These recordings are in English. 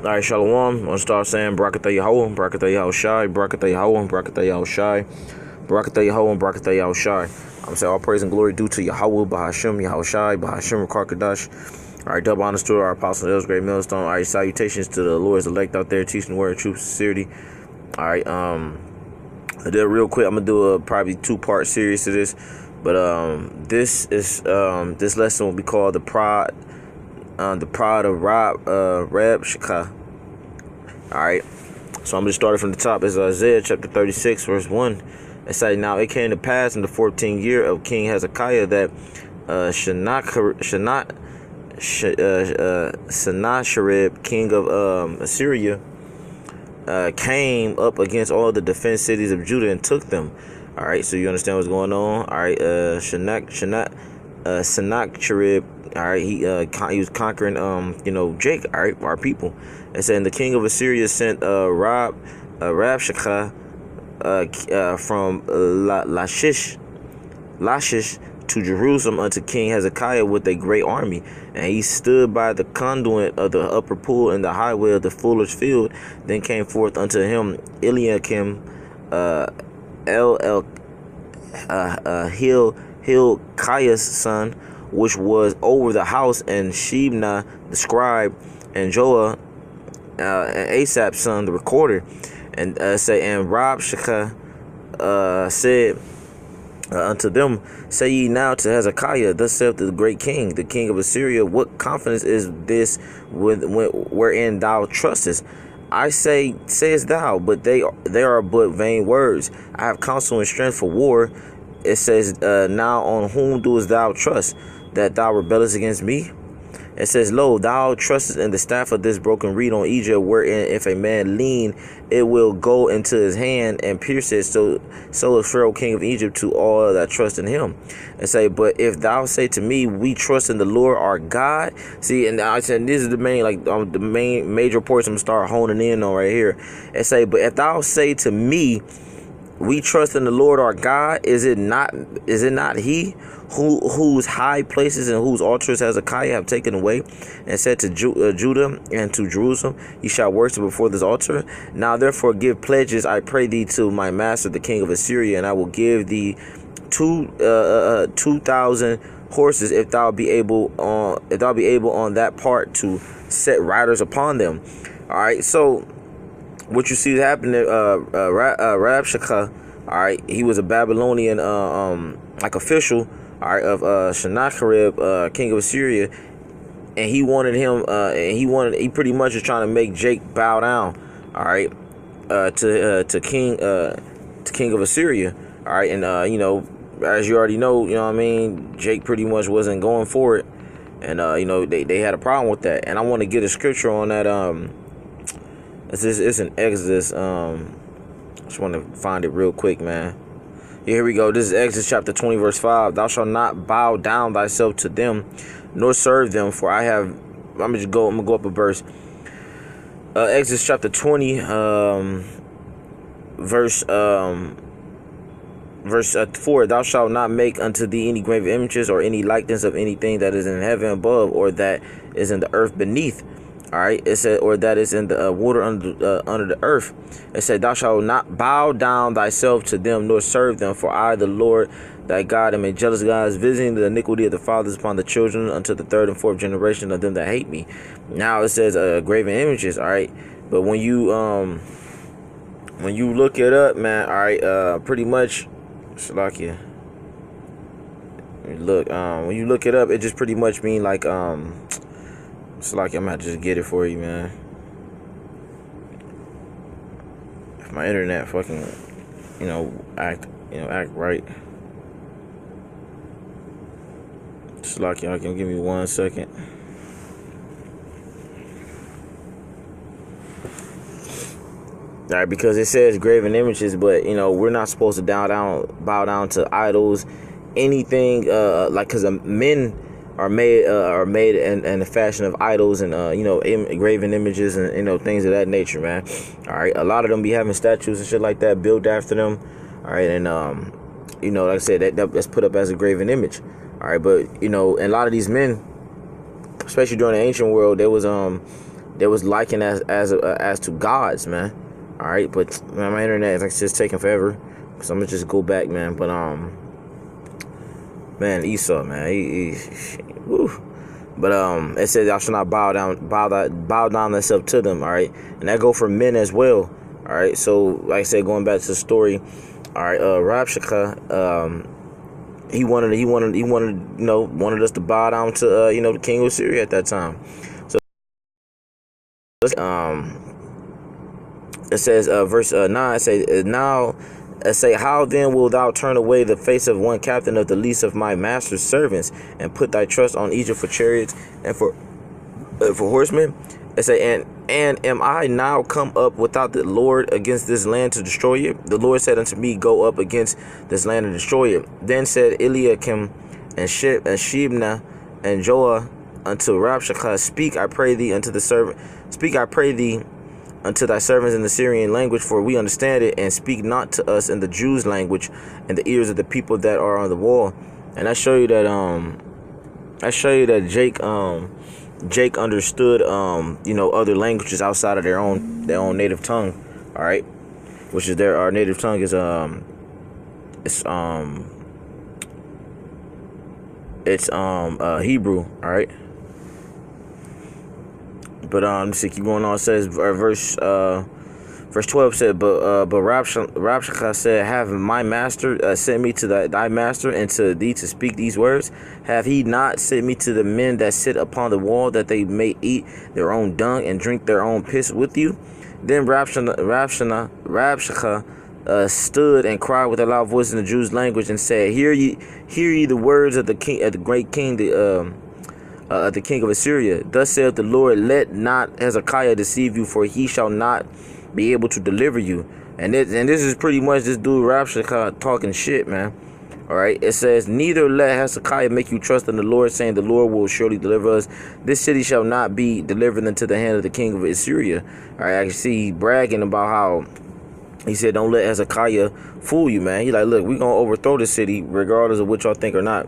All right, Shalom. I'm gonna start saying Barakatah Yahweh, Barakatah Yahweh Shai, Barakatah Yahweh, Barakatah Yahweh Shai, Barakatah Yahweh, Barakatah Yahweh Shai. I'm gonna say all praise and glory due to Yahweh, Bahashim, Yahweh Shai, Bahashim, Karkadash. All right, double honors to our apostle, El's great millstone. All right, salutations to the Lord's elect out there teaching the word of truth, sincerity. All right, I did real quick. I'm gonna do a probably 2-part series to this, but this lesson will be called the pride of rabshakeh. All right, so I'm gonna start it from the top. It's Isaiah chapter 36 verse 1. It says, "Now it came to pass in the 14th year of King Hezekiah that sennacherib, king of Assyria, came up against all the defense cities of Judah and took them." All right, so you understand what's going on. All right, sennacherib. All right, he was conquering Jake. All right, our people. It said, "And the king of Assyria sent rabshakeh from Lachish to Jerusalem unto King Hezekiah with a great army. And he stood by the conduit of the upper pool in the highway of the fuller's field. Then came forth unto him Eliakim, Hilkiah's son, which was over the house, and Shebna the scribe, and Joah, and Asaph's son, the recorder. And and rabshakeh said unto them, Say ye now to Hezekiah, thus saith the great king, the king of Assyria, what confidence is this wherein thou trustest? I say, sayest thou, but they are but vain words. I have counsel and strength for war. It says, now on whom doest thou trust, that thou rebellest against me? It says, Lo, thou trustest in the staff of this broken reed on Egypt, wherein if a man lean, it will go into his hand and pierce it. So is Pharaoh king of Egypt to all that trust in him. And say, but if thou say to me, we trust in the Lord our God. See, and I said this is the main, the main major portion I'm gonna start honing in on right here. And say, but if thou say to me, we trust in the Lord our God, is it not he whose high places and whose altars Hezekiah have taken away, and said to Judah and to Jerusalem, ye shall worship before this altar? Now therefore give pledges, I pray thee, to my master the king of Assyria, and I will give thee 2,000 horses, if thou be able on that part to set riders upon them. All right, so what you see is happening, rabshakeh, all right, he was a Babylonian official, all right, of sennacherib, king of Assyria, and he wanted him, he pretty much was trying to make Jake bow down, all right, to king of Assyria, all right, and as you already know, what I mean, Jake pretty much wasn't going for it, and they had a problem with that, and I want to get a scripture on that. It's in Exodus. I just want to find it real quick, man. Here we go. This is Exodus chapter 20, verse 5. Thou shalt not bow down thyself to them, nor serve them, for I have. I'm gonna go up a verse. Exodus chapter 20, verse 4. Thou shalt not make unto thee any graven images or any likeness of anything that is in heaven above, or that is in the earth beneath. All right, it said, or that is in the water under the earth. It said, thou shalt not bow down thyself to them, nor serve them, for I, the Lord thy God, am a jealous God, visiting the iniquity of the fathers upon the children unto the 3rd and 4th generation of them that hate me. Now it says graven images. All right, but when you look it up, man, all right, pretty much, Shalakia. Look, when you look it up, it just pretty much mean like It's like I'm gonna just get it for you, man. If my internet fucking, act right. It's like y'all can give me 1 second. All right, because it says graven images, but we're not supposed to bow down to idols, anything because men are made in the fashion of idols and graven images and things of that nature, man. All right, a lot of them be having statues and shit like that built after them. All right, and like I said, that's put up as a graven image. All right, but and a lot of these men, especially during the ancient world, there was they was likened as to gods, man. All right, but man, my internet is just taking forever, so I'm gonna just go back, man. But man, Esau, man, he woo. But it says thou shalt not bow down thyself to them. All right, and that go for men as well. All right, so like I said, going back to the story. All right, Rabshakeh, he wanted us to bow down to the king of Syria at that time. So it says verse 9 say how then wilt thou turn away the face of one captain of the least of my master's servants, and put thy trust on Egypt for chariots and for horsemen? It say, and am I now come up without the Lord against this land to destroy it? The Lord said unto me, go up against this land and destroy it. Then said Eliakim and Shebna and Joah unto Rabshakeh, speak, I pray thee, unto thy servants in the Syrian language, for we understand it, and speak not to us in the Jews' language, in the ears of the people that are on the wall. And I show you that Jake understood other languages outside of their own native tongue. All right, which is our native tongue is Hebrew. All right. But let's see, keep going on. It says verse 12 said, but Rabshakeh said, have my master sent me to thy master and to thee to speak these words? Have he not sent me to the men that sit upon the wall, that they may eat their own dung and drink their own piss with you? Then Rabshakeh stood and cried with a loud voice in the Jews' language and said, hear ye the words of the king, of the great king, the king of Assyria. Thus saith the Lord, let not Hezekiah deceive you, for he shall not be able to deliver you. And this is pretty much this dude Rabshakeh talking shit, man. All right, it says, neither let Hezekiah make you trust in the Lord, saying the Lord will surely deliver us. This city shall not be delivered into the hand of the king of Assyria. All right, I can see bragging about how he said, don't let Hezekiah fool you, man. He like, look, we're gonna overthrow the city regardless of what y'all think or not.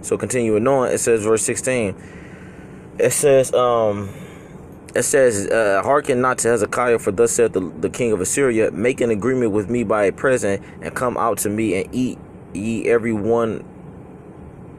So continuing on, it says verse 16. It says, hearken not to Hezekiah, for thus saith the king of Assyria, make an agreement with me by a present, and come out to me, and eat ye every one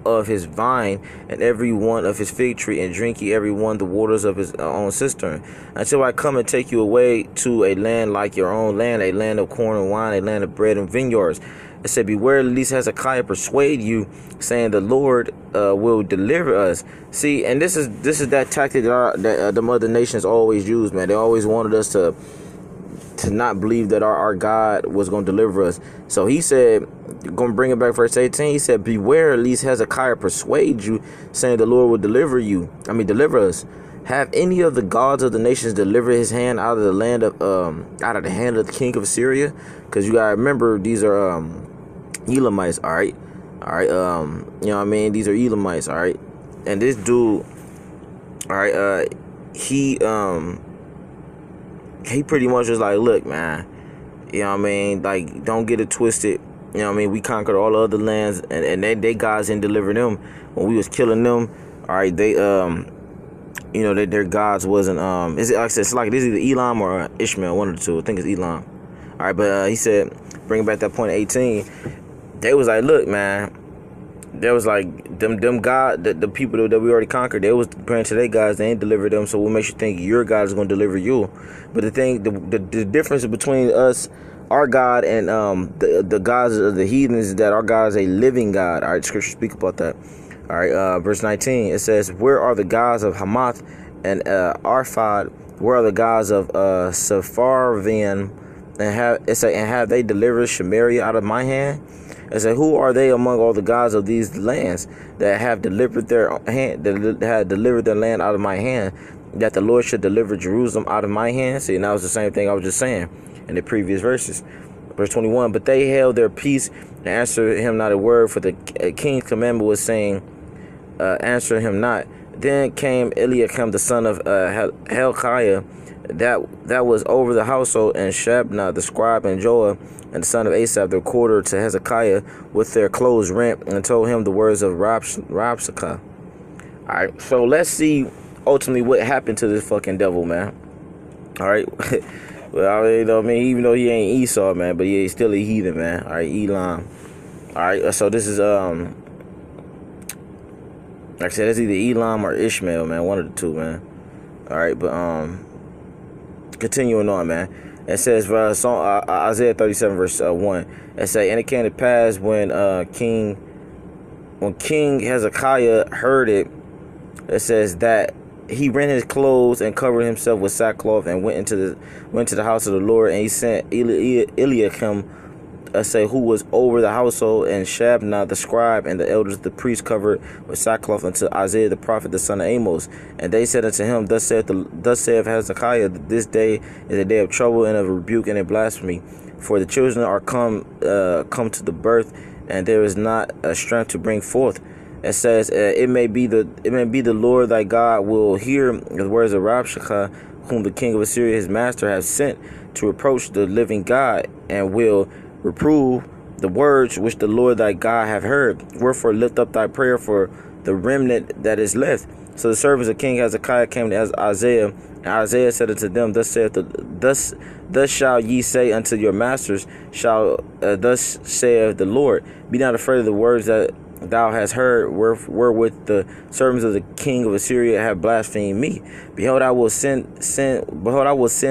of his vine, and every one of his fig tree, and drink ye every one the waters of his own cistern, until I come and take you away to a land like your own land, a land of corn and wine, a land of bread and vineyards. It said, beware lest Hezekiah persuade you, saying the Lord will deliver us. See, and this is that tactic that the other nations always use, man. They always wanted us to not believe that our God was going to deliver us. So he said, going to bring it back verse 18, he said, beware lest Hezekiah persuade you, saying the Lord will deliver us. Have any of the gods of the nations delivered his hand out of the hand of the king of Assyria? Because you gotta remember, these are Elamites, all right, these are Elamites, all right. And this dude, all right, he pretty much was like, look, man, like, don't get it twisted. We conquered all the other lands, and they gods didn't deliver them when we was killing them. All right, they their gods wasn't is it like I said, it's like this is either Elam or Ishmael, one of the two. I think it's Elam. All right, but he said, bring back that point 18. They was like, look, man, there was like them God, the people that we already conquered, they was praying to their gods, they ain't delivered them. So what makes you think your God is going to deliver you? But the thing, the difference between us, our God, and the gods of the heathens is that our God is a living God. All right, scripture speak about that. All right, verse 19, it says, where are the gods of Hamath and Arphad? Where are the gods of Sepharvaim? And have they delivered Samaria out of my hand? It said, who are they among all the gods of these lands that have delivered their land out of my hand, that the Lord should deliver Jerusalem out of my hand? See, and that was the same thing I was just saying in the previous verses. Verse 21, but they held their peace and answered him not a word, for the king's commandment was saying, answer him not. Then came Eliakim the son of Hilkiah, that was over the household, and Shebna the scribe, and Joah and the son of Asaph the recorder, to Hezekiah with their clothes rent, and told him the words of Rabshakeh. All right, so let's see ultimately what happened to this fucking devil, man. All right. Well, I mean, even though he ain't Esau, man, but yeah, he's still a heathen, man. All right, Elam. All right, so this is like I said, it's either Elam or Ishmael, man, one of the two, man. All right, but continuing on, man. It says Isaiah 37 verse 1. It say, and it came to pass when King Hezekiah heard it. It says that he rent his clothes and covered himself with sackcloth and went to the house of the Lord, and he sent Eliakim, who was over the household, and Shabna the scribe, and the elders of the priests covered with sackcloth unto Isaiah the prophet, the son of Amos. And they said unto him, Thus saith Hezekiah, this day is a day of trouble and of rebuke and a blasphemy. For the children are come to the birth, and there is not a strength to bring forth. It says, it may be the Lord thy God will hear the words of Rabshakeh, whom the king of Assyria his master hath sent to reproach the living God, and will reprove the words which the Lord thy God hath heard. Wherefore lift up thy prayer for the remnant that is left. So the servants of King Hezekiah came to Isaiah, and Isaiah said unto them, Thus shall ye say unto your masters, thus saith the Lord, be not afraid of the words that thou hast heard, wherewith the servants of the king of Assyria have blasphemed me. Behold, I will send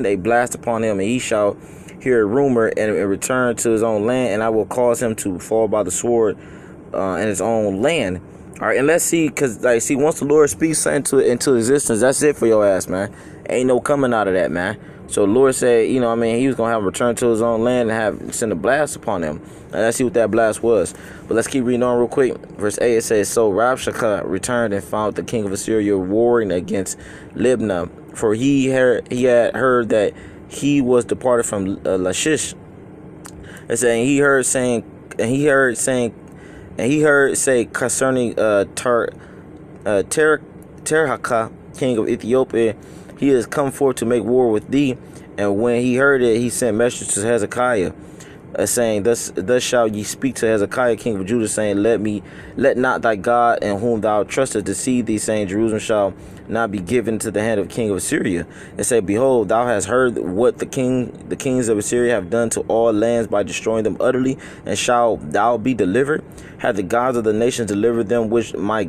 a blast upon him, and he shall hear a rumor and return to his own land, and I will cause him to fall by the sword in his own land. All right, and let's see, because once the Lord speaks something into existence, that's it for your ass, man. Ain't no coming out of that, man. So the Lord said, he was going to have him return to his own land and send a blast upon him. And let's see what that blast was. But let's keep reading on real quick. Verse 8, it says, So Rabshakeh returned and found the king of Assyria warring against Libnah, for he had heard that he was departed from Lachish. It said, and he heard say concerning Terhakah, king of Ethiopia, he is come forth to make war with thee. And when he heard it, he sent messengers to Hezekiah, saying, Thus shall ye speak to Hezekiah, king of Judah, saying, Let not thy God in whom thou trustest deceive thee, saying, Jerusalem shall not be given to the hand of the king of Assyria. And say, Behold, thou hast heard what the kings of Assyria have done to all lands by destroying them utterly, and shall thou be delivered? Have the gods of the nations delivered them which my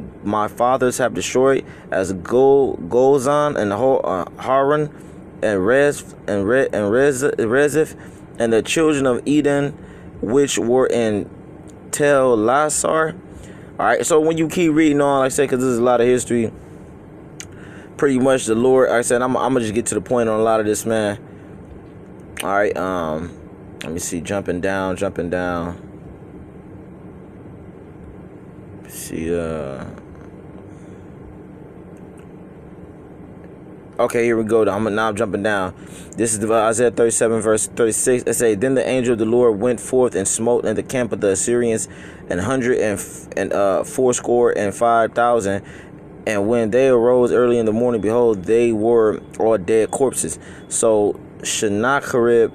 fathers have destroyed, as Gozan and Haran and Reziph, and the children of Eden which were in Tel Lassar? All right, so when you keep reading on, like I said, because this is a lot of history, pretty much the Lord, like I said, I'm gonna just get to the point on a lot of this, man. All right, let me see, jumping down. See, okay, here we go. I'm jumping down. This is Isaiah 37 verse 36. It say, Then the angel of the Lord went forth and smote in the camp of the Assyrians 185,000. And when they arose early in the morning, behold, they were all dead corpses. So Sennacherib,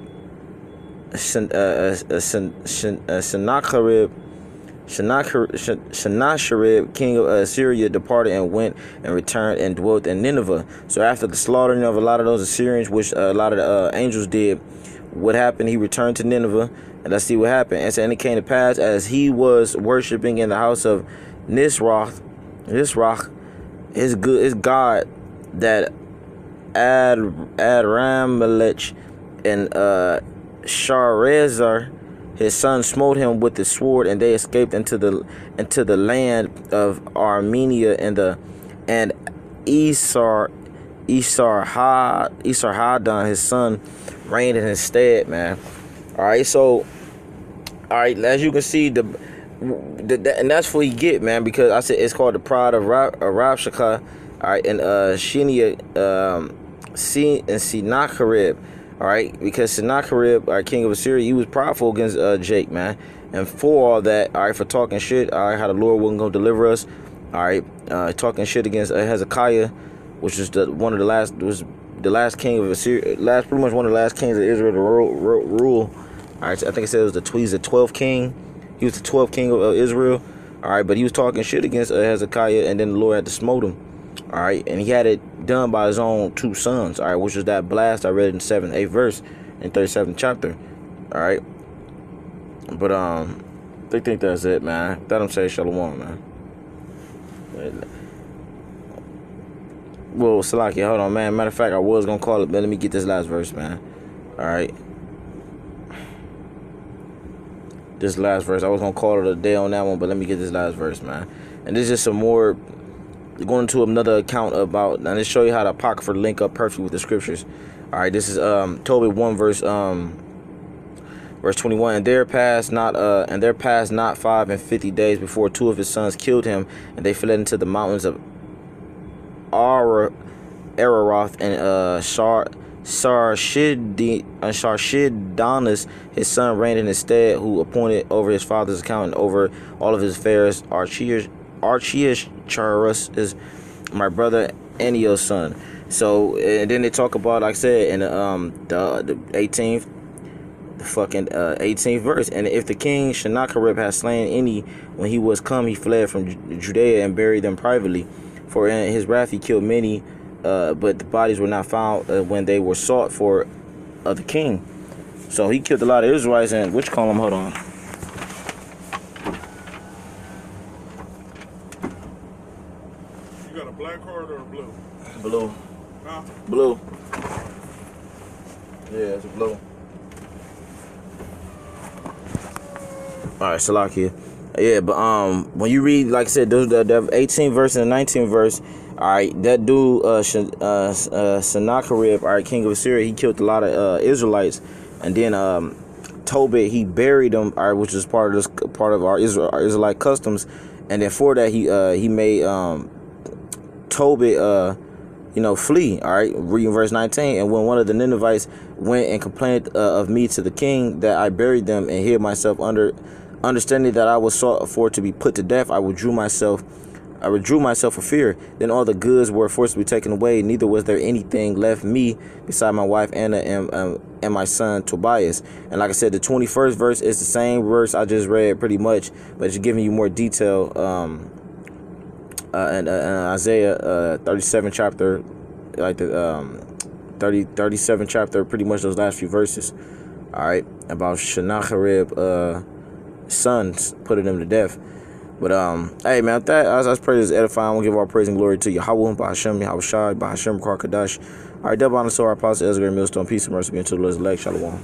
king of Assyria, departed and went and returned and dwelt in Nineveh. So after the slaughtering of a lot of those Assyrians, which a lot of the angels did, what happened? He returned to Nineveh, and let's see what happened. And it came to pass, as he was worshiping in the house of Nisroch, his god, that Adrammelech and Sharezer, his son, smote him with the sword, and they escaped into the land of Armenia, and Esarhaddon, his son, reigned in his stead, man. All right, so as you can see, and that's what you get, man, because I said it's called the pride of Rabshakeh. All right, and Sennacherib. All right, because Sennacherib, our king of Assyria, he was prideful against Jake, man, and for all that, all right, for talking shit, all right, how the Lord wasn't gonna deliver us, all right, talking shit against Hezekiah, which was the last king of Assyria, pretty much one of the last kings of Israel to rule. All right, so I think it said it was he's the 12th king. He was the 12th king of Israel. All right, but he was talking shit against Hezekiah, and then the Lord had to smote him. All right, and he had it done by his own 2 sons. All right, which is that blast I read in the 7th, 8th verse in 37th chapter. All right, but I think that's it, man. That I'm saying shalom, man. Well, Salaki, hold on, man. Matter of fact, I was gonna call it, but let me get this last verse, man. All right, this last verse. I was gonna call it a day on that one, but let me get this last verse, man. And this is just some more. Going into another account about, and this show you how the apocrypha link up perfectly with the scriptures. All right, this is Tobit 1 verse 21. And there passed not 5 and 50 days before 2 of his sons killed him, and they fled into the mountains of Araroth and Sarshidanus, his son, reigned in his stead, who appointed over his father's account and over all of his affairs Archiacharus is my brother Enio's son. So, and then they talk about, like I said, in the 18th, the fucking 18th verse. And if the king Sennacherib had slain any when he was come, he fled from Judea and buried them privately. For in his wrath he killed many, but the bodies were not found when they were sought for of the king. So he killed a lot of Israelites. And which column? Hold on. You got a black card or a blue? Blue. Huh? Blue. Yeah, it's a blue. Alright, Salakia. Yeah, but when you read, like I said, the 18th verse and the 19th verse, alright, that dude Sennacherib, alright, king of Assyria, he killed a lot of Israelites, and then Tobit, he buried them, alright, which is part of our Israelite customs, and then for that he made Tobit flee. All right, reading verse 19. And when one of the Ninevites went and complained of me to the king, that I buried them and hid myself understanding that I was sought for to be put to death, I withdrew myself for fear. Then all the goods were forcibly taken away, neither was there anything left me beside my wife Anna and my son Tobias. And like I said, the 21st verse is the same verse I just read pretty much, but it's giving you more detail. And Isaiah 37 chapter, like the 37 chapter, pretty much those last few verses. All right, about Sennacherib sons putting them to death. But hey man, with that, as I pray this edifying, I want to give all praise and glory to Yahweh, Bahashem, Yahweh Shai, Bahashem, Kadash. All right, double honor to our apostle Ezra Millstone, peace and mercy be unto the Lord's elect. Shalom.